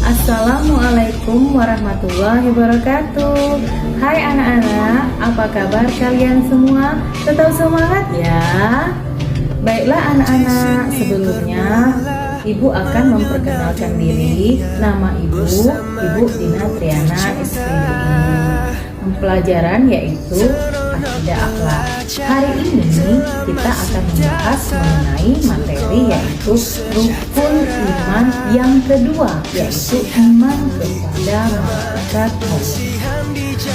Assalamualaikum warahmatullahi wabarakatuh. Hai anak-anak, apa kabar kalian semua? Tetap semangat ya. Baiklah anak-anak, sebelumnya Ibu akan memperkenalkan diri. Nama Ibu Dina Triana SPDI. Pelajaran yaitu Akidah Akhlak. Hari ini kita akan membahas mengenai materi yaitu rukun iman yang kedua, yaitu iman kepada malaikat Allah.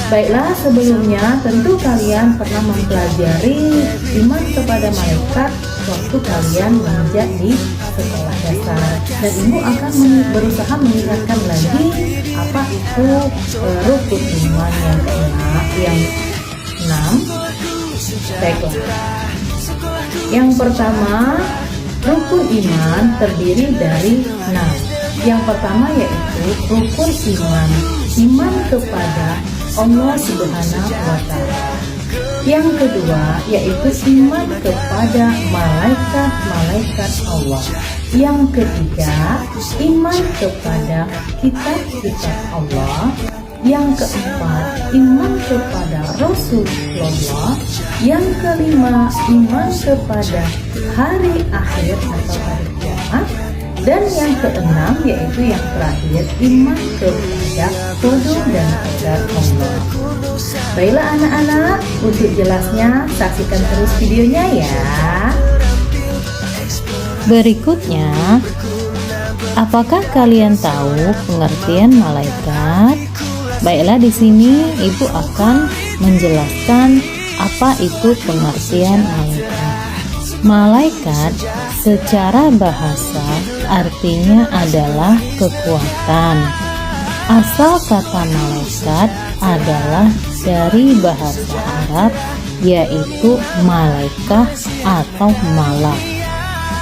Baiklah, sebelumnya tentu kalian pernah mempelajari iman kepada malaikat waktu kalian menginjak di sekolah dasar, dan Ibu akan berusaha mengingatkan lagi apa itu rukun iman yang enam. Baiklah, yang pertama, rukun iman terdiri dari 6. Yang pertama yaitu rukun iman kepada Allah Subhanahu wa Ta'ala. Yang kedua yaitu iman kepada malaikat-malaikat Allah. Yang ketiga, iman kepada kitab-kitab Allah. Yang keempat, iman kepada Rasulullah. Yang kelima, iman kepada hari akhir atau hari kiamat. Dan yang keenam yaitu yang terakhir, iman kepada qada dan qadar Allah. Baiklah anak-anak, untuk jelasnya saksikan terus videonya ya. Berikutnya, apakah kalian tahu pengertian malaikat? Baiklah, di sini Ibu akan menjelaskan apa itu pengertian malaikat. Malaikat secara bahasa artinya adalah kekuatan. Asal kata malaikat adalah dari bahasa Arab, yaitu malaikah atau malak.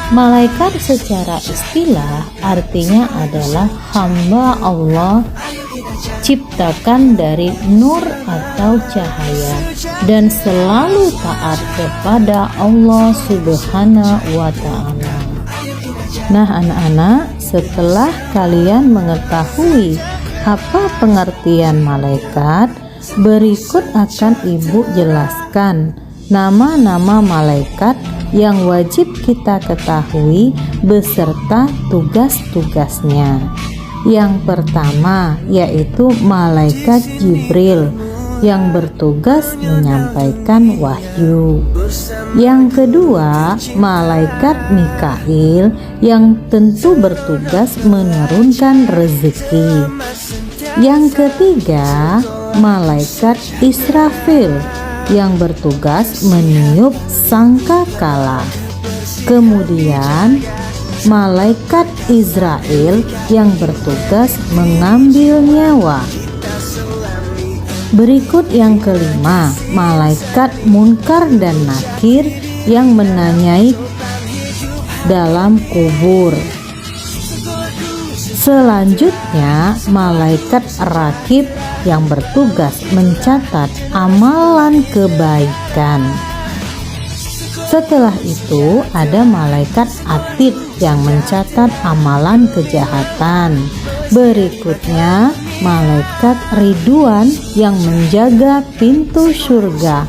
Malaikat secara istilah artinya adalah hamba Allah, ciptakan dari nur atau cahaya, dan selalu taat kepada Allah Subhanahu wa Ta'ala. Nah anak-anak, setelah kalian mengetahui apa pengertian malaikat, berikut akan Ibu jelaskan nama-nama malaikat yang wajib kita ketahui beserta tugas-tugasnya. Yang pertama yaitu malaikat Jibril yang bertugas menyampaikan wahyu. Yang kedua, malaikat Mikail yang tentu bertugas menurunkan rezeki. Yang ketiga, malaikat Israfil yang bertugas meniup sangkakala. Kemudian malaikat Israel yang bertugas mengambil nyawa. Berikut yang kelima, malaikat Munkar dan Nakir yang menanyai dalam kubur. Selanjutnya, malaikat Rakib yang bertugas mencatat amalan kebaikan. Setelah itu ada malaikat Atid yang mencatat amalan kejahatan. Berikutnya malaikat Ridwan yang menjaga pintu surga.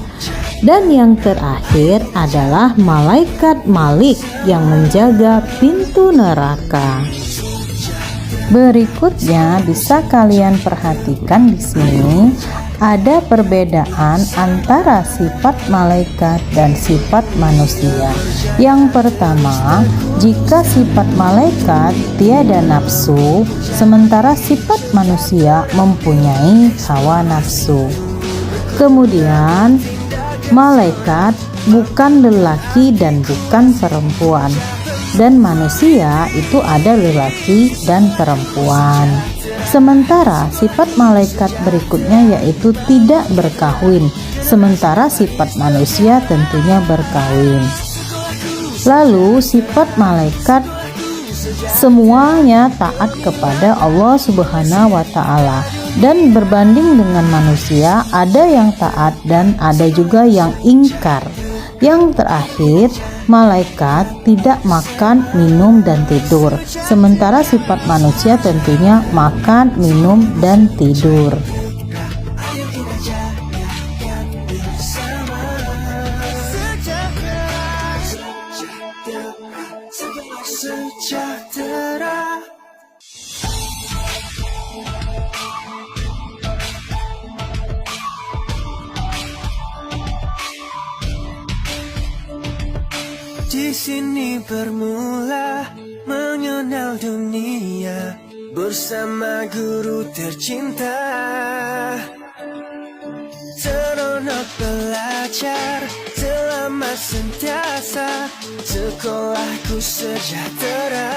Dan yang terakhir adalah malaikat Malik yang menjaga pintu neraka. Berikutnya bisa kalian perhatikan di sini ada perbedaan antara sifat malaikat dan sifat manusia. Yang pertama, jika sifat malaikat tiada nafsu, sementara sifat manusia mempunyai hawa nafsu. Kemudian, malaikat bukan lelaki dan bukan perempuan, dan manusia itu ada lelaki dan perempuan. Sementara sifat malaikat berikutnya yaitu tidak berkahwin, sementara sifat manusia tentunya berkahwin. Lalu sifat malaikat semuanya taat kepada Allah Subhanahu wa Ta'ala, dan berbanding dengan manusia ada yang taat dan ada juga yang ingkar. Yang terakhir, malaikat tidak makan, minum, dan tidur. Sementara sifat manusia tentunya makan, minum, dan tidur. Di sini bermula mengenal dunia bersama guru tercinta. Seronok belajar selamat sentiasa, sekolahku sejahtera.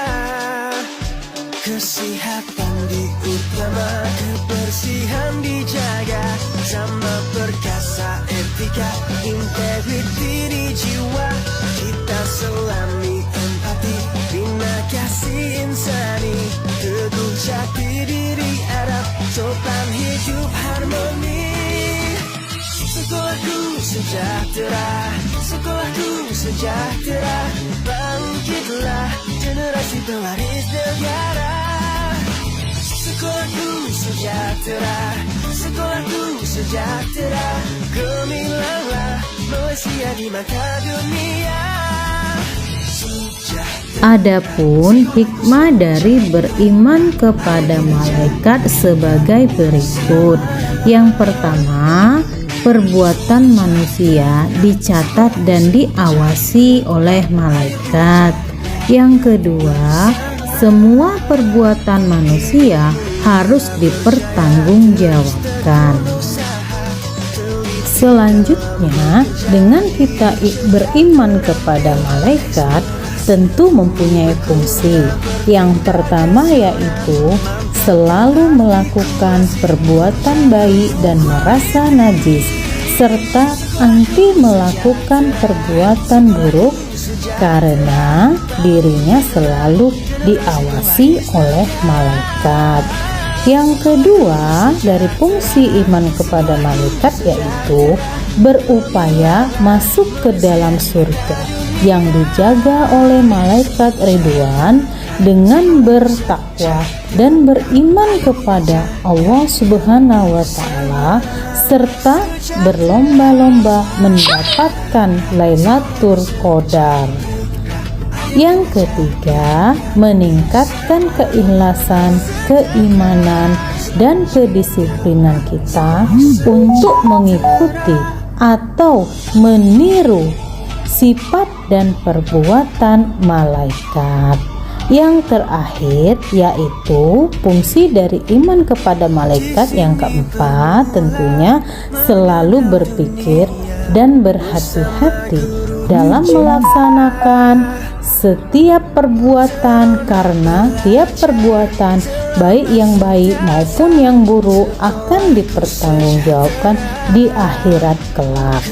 Kesehatan diutama, kebersihan dijaga, sama perkasa etika, integriti di jiwa. Kita selami empati, bina kasih insani, teguh jati diri Arab, sopan hidup harmoni. Sekolahku sejahtera, sekolahku sejahtera, bangkitlah generasi pewaris negara. Sekolahku sejahtera, sekolahku sejahtera, gemilanglah Malaysia di mata dunia. Adapun hikmah dari beriman kepada malaikat sebagai berikut. Yang pertama, perbuatan manusia dicatat dan diawasi oleh malaikat. Yang kedua, semua perbuatan manusia harus dipertanggungjawabkan. Selanjutnya, dengan kita beriman kepada malaikat, tentu mempunyai fungsi. Yang pertama yaitu selalu melakukan perbuatan baik dan merasa najis, serta anti melakukan perbuatan buruk karena dirinya selalu diawasi oleh malaikat. Yang kedua dari fungsi iman kepada malaikat yaitu berupaya masuk ke dalam surga yang dijaga oleh malaikat Ridwan dengan bertakwa dan beriman kepada Allah Subhanahu wa Ta'ala, serta berlomba-lomba mendapatkan Lailatul Qadar. Yang ketiga, meningkatkan keikhlasan, keimanan, dan kedisiplinan kita untuk mengikuti atau meniru sifat dan perbuatan malaikat. Yang terakhir yaitu fungsi dari iman kepada malaikat yang keempat, tentunya selalu berpikir dan berhati-hati dalam melaksanakan setiap perbuatan, karena tiap perbuatan baik yang baik maupun yang buruk akan dipertanggungjawabkan di akhirat kelak.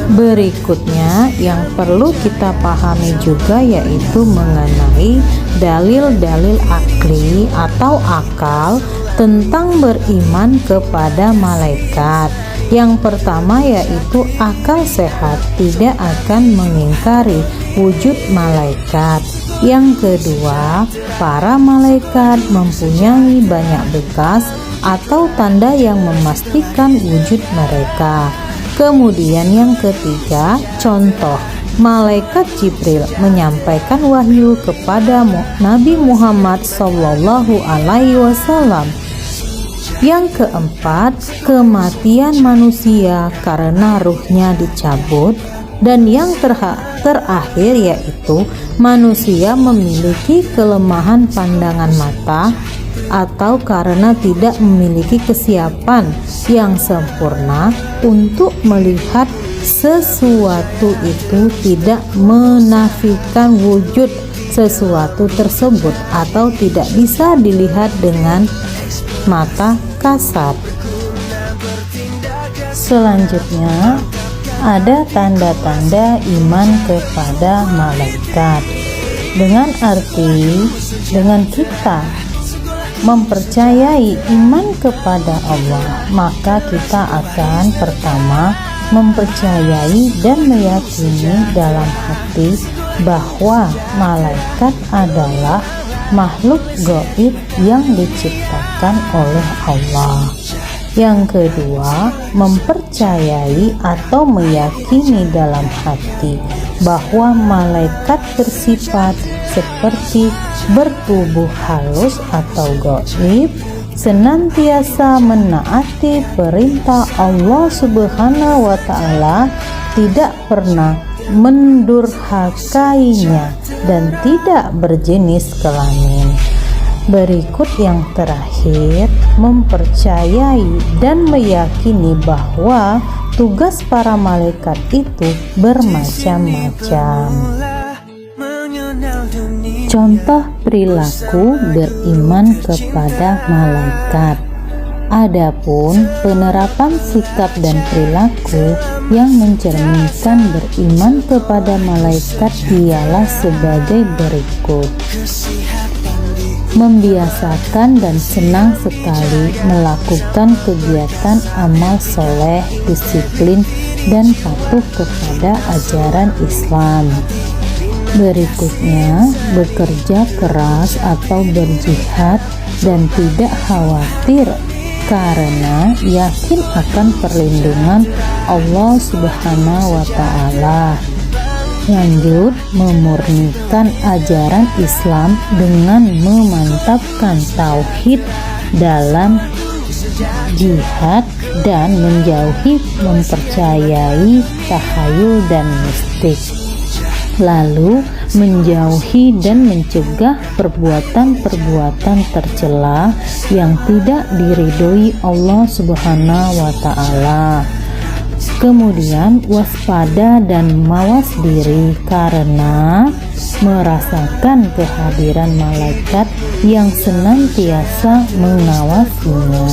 Berikutnya yang perlu kita pahami juga yaitu mengenai dalil-dalil akli atau akal tentang beriman kepada malaikat. Yang pertama yaitu akal sehat tidak akan mengingkari wujud malaikat. Yang kedua, para malaikat mempunyai banyak bekas atau tanda yang memastikan wujud mereka. Kemudian yang ketiga, contoh malaikat Jibril menyampaikan wahyu kepada Nabi Muhammad SAW. Yang keempat, kematian manusia karena ruhnya dicabut. Dan yang terakhir yaitu manusia memiliki kelemahan pandangan mata atau karena tidak memiliki kesiapan yang sempurna untuk melihat sesuatu itu tidak menafikan wujud sesuatu tersebut atau tidak bisa dilihat dengan mata kasat. Selanjutnya ada tanda-tanda iman kepada malaikat, dengan arti dengan kita mempercayai iman kepada Allah, maka kita akan pertama mempercayai dan meyakini dalam hati bahwa malaikat adalah makhluk gaib yang diciptakan oleh Allah. Yang kedua, mempercayai atau meyakini dalam hati bahwa malaikat bersifat seperti bertubuh halus atau gaib, senantiasa menaati perintah Allah Subhanahu wa Ta'ala, tidak pernah mendurhakainya dan tidak berjenis kelamin. Berikut yang terakhir, mempercayai dan meyakini bahwa tugas para malaikat itu bermacam-macam. Contoh perilaku beriman kepada malaikat. Adapun penerapan sikap dan perilaku yang mencerminkan beriman kepada malaikat ialah sebagai berikut. Membiasakan dan senang sekali melakukan kegiatan amal soleh, disiplin, dan patuh kepada ajaran Islam. Berikutnya, bekerja keras atau berjihad dan tidak khawatir karena yakin akan perlindungan Allah Subhanahu wa Ta'ala. Lanjut, memurnikan ajaran Islam dengan memantapkan tauhid dalam jihad dan menjauhi mempercayai tahayul dan mistik. Lalu menjauhi dan mencegah perbuatan-perbuatan tercela yang tidak diridhoi Allah Subhanahu wa Ta'ala. Kemudian waspada dan mawas diri karena merasakan kehadiran malaikat yang senantiasa mengawasinya.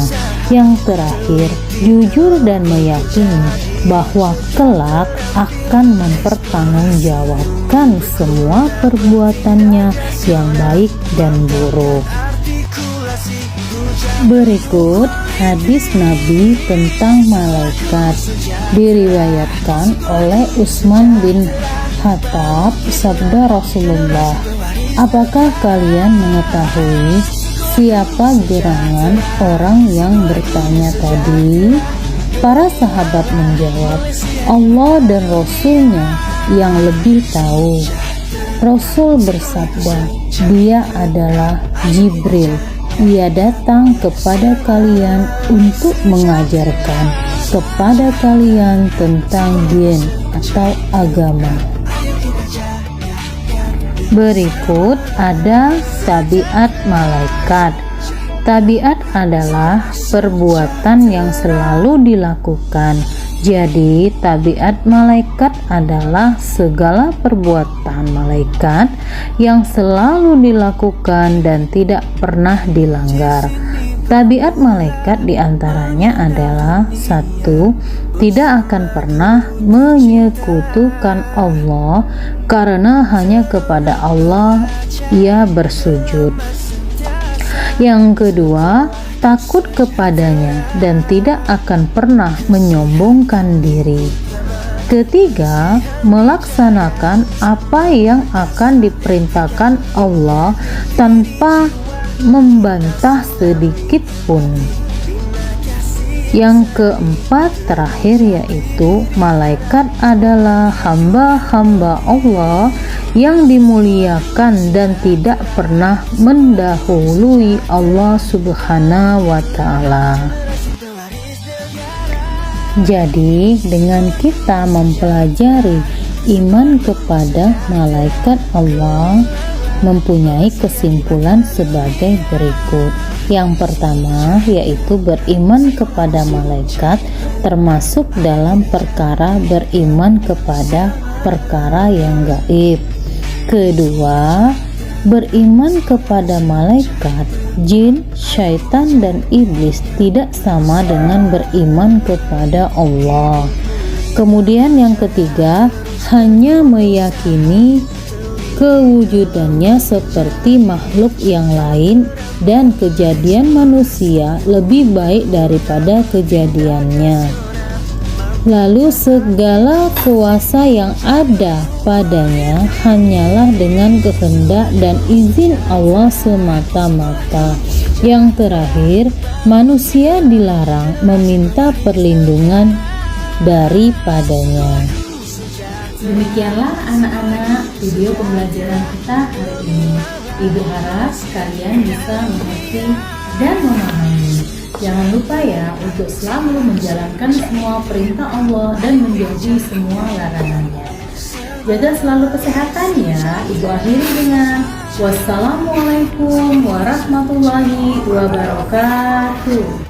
Yang terakhir, jujur dan meyakini bahwa kelak akan mempertanggungjawabkan semua perbuatannya yang baik dan buruk. Berikut hadis Nabi tentang malaikat, diriwayatkan oleh Utsman bin Khattab. Sabda Rasulullah, apakah kalian mengetahui siapa gerangan orang yang bertanya tadi? Para sahabat menjawab, Allah dan Rasulnya yang lebih tahu. Rasul bersabda, dia adalah Jibril. Ia datang kepada kalian untuk mengajarkan kepada kalian tentang din atau agama. Berikut ada tabiat malaikat. Tabiat adalah perbuatan yang selalu dilakukan. Jadi, tabiat malaikat adalah segala perbuatan malaikat yang selalu dilakukan dan tidak pernah dilanggar. Tabiat malaikat diantaranya adalah 1. Tidak akan pernah menyekutukan Allah karena hanya kepada Allah ia bersujud. Yang kedua, takut kepadanya dan tidak akan pernah menyombongkan diri. Ketiga, melaksanakan apa yang akan diperintahkan Allah tanpa membantah sedikit pun. Yang keempat terakhir yaitu malaikat adalah hamba-hamba Allah yang dimuliakan dan tidak pernah mendahului Allah Subhanahu wa Ta'ala. Jadi dengan kita mempelajari iman kepada malaikat Allah mempunyai kesimpulan sebagai berikut. Yang pertama yaitu beriman kepada malaikat termasuk dalam perkara beriman kepada perkara yang gaib. Kedua, beriman kepada malaikat, jin, syaitan, dan iblis tidak sama dengan beriman kepada Allah. Kemudian yang ketiga, hanya meyakini kewujudannya seperti makhluk yang lain dan kejadian manusia lebih baik daripada kejadiannya. Lalu segala kuasa yang ada padanya hanyalah dengan kehendak dan izin Allah semata-mata. Yang terakhir, manusia dilarang meminta perlindungan daripadanya. Demikianlah anak-anak video pembelajaran kita hari ini. Ibu harap kalian bisa mengerti dan memahami. Jangan lupa ya untuk selalu menjalankan semua perintah Allah dan menjauhi semua larangannya. Jaga selalu kesehatan ya. Ibu akhiri dengan wassalamualaikum warahmatullahi wabarakatuh.